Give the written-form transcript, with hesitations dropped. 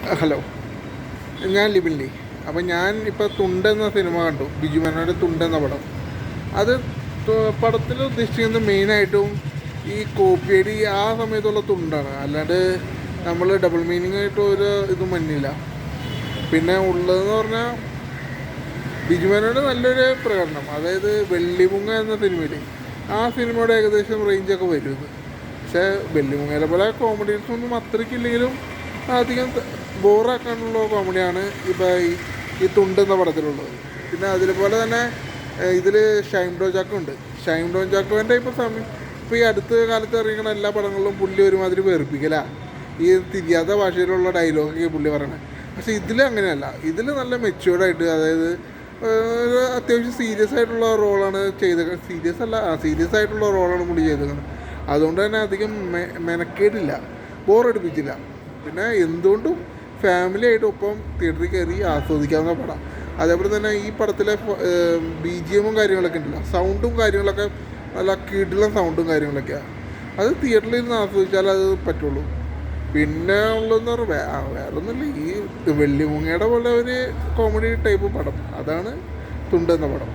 Hello, ഞാൻ ലിബിൻലി. അപ്പം ഞാൻ ഇപ്പോൾ തുണ്ടെന്ന സിനിമ കണ്ടു, ബിജു മേനോൻ്റെ തുണ്ടെന്ന പടം. അത് പടത്തിൽ ഉദ്ദേശിക്കുന്നത് മെയിനായിട്ടും ഈ കോപ്പിയടി ആ സമയത്തുള്ള തുണ്ടാണ്, അല്ലാണ്ട് നമ്മൾ ഡബിൾ മീനിങ് ആയിട്ട് ഒരു ഇതും മഞ്ഞില്ല. പിന്നെ ഉള്ളതെന്ന് പറഞ്ഞാൽ ബിജു മേനോൻ്റെ നല്ലൊരു പ്രകടനം, അതായത് വെള്ളിമുങ്ങ എന്ന സിനിമയിൽ ആ സിനിമയുടെ ഏകദേശം റേഞ്ചൊക്കെ വരും ഇത്. പക്ഷേ വെള്ളിമുങ്ങയിലെ പോലെ കോമഡീസൊന്നും അത്രയ്ക്കില്ലെങ്കിലും അധികം ബോറാക്കാനുള്ള കോമഡിയാണ് ഇപ്പോൾ ഈ തുണ്ടെന്ന പടത്തിലുള്ളത്. പിന്നെ അതുപോലെ തന്നെ ഇതിൽ ഷൈൻ ടോം ചാക്കോ ഉണ്ട്. ഷൈൻ ടോം ചാക്കോൻ്റെ ഇപ്പോൾ ഈ അടുത്ത കാലത്ത് ഇറങ്ങിക്കുന്ന എല്ലാ പടങ്ങളിലും പുള്ളി ഒരുമാതിരി വെറുപ്പിക്കല, ഈ തിരിയാത്ത ഭാഷയിലുള്ള ഡയലോഗൊക്കെ പുള്ളി പറയണത്. പക്ഷേ ഇതിൽ അങ്ങനെയല്ല, ഇതിൽ നല്ല മെച്യൂർഡായിട്ട്, അതായത് ഒരു അത്യാവശ്യം സീരിയസ് ആയിട്ടുള്ള റോളാണ് ചെയ്തത്. സീരിയസ് ആയിട്ടുള്ള റോളാണ് പുള്ളി ചെയ്തത്. അതുകൊണ്ട് തന്നെ അധികം മെനക്കേടില്ല, ബോറടിപ്പിച്ചില്ല. പിന്നെ എന്തുകൊണ്ടും ഫാമിലി ആയിട്ട് ഒപ്പം തിയേറ്ററിൽ കയറി ആസ്വദിക്കാവുന്ന പടം. അതേപോലെ തന്നെ ഈ പടത്തിലെ BGM കാര്യങ്ങളൊക്കെ ഉണ്ടല്ലോ, സൗണ്ടും കാര്യങ്ങളൊക്കെ നല്ല കിടിലൻ സൗണ്ടും കാര്യങ്ങളൊക്കെയാണ്. അത് തിയേറ്ററിൽ ഇരുന്ന് ആസ്വദിച്ചാൽ അത് പറ്റുള്ളൂ. പിന്നെ ഉള്ളതെന്ന് പറഞ്ഞാൽ വേറൊന്നുമില്ല, ഈ വെള്ളിമുങ്ങയുടെ പോലെ ഒരു കോമഡി ടൈപ്പ് പടം, അതാണ് തുണ്ടെന്ന പടം.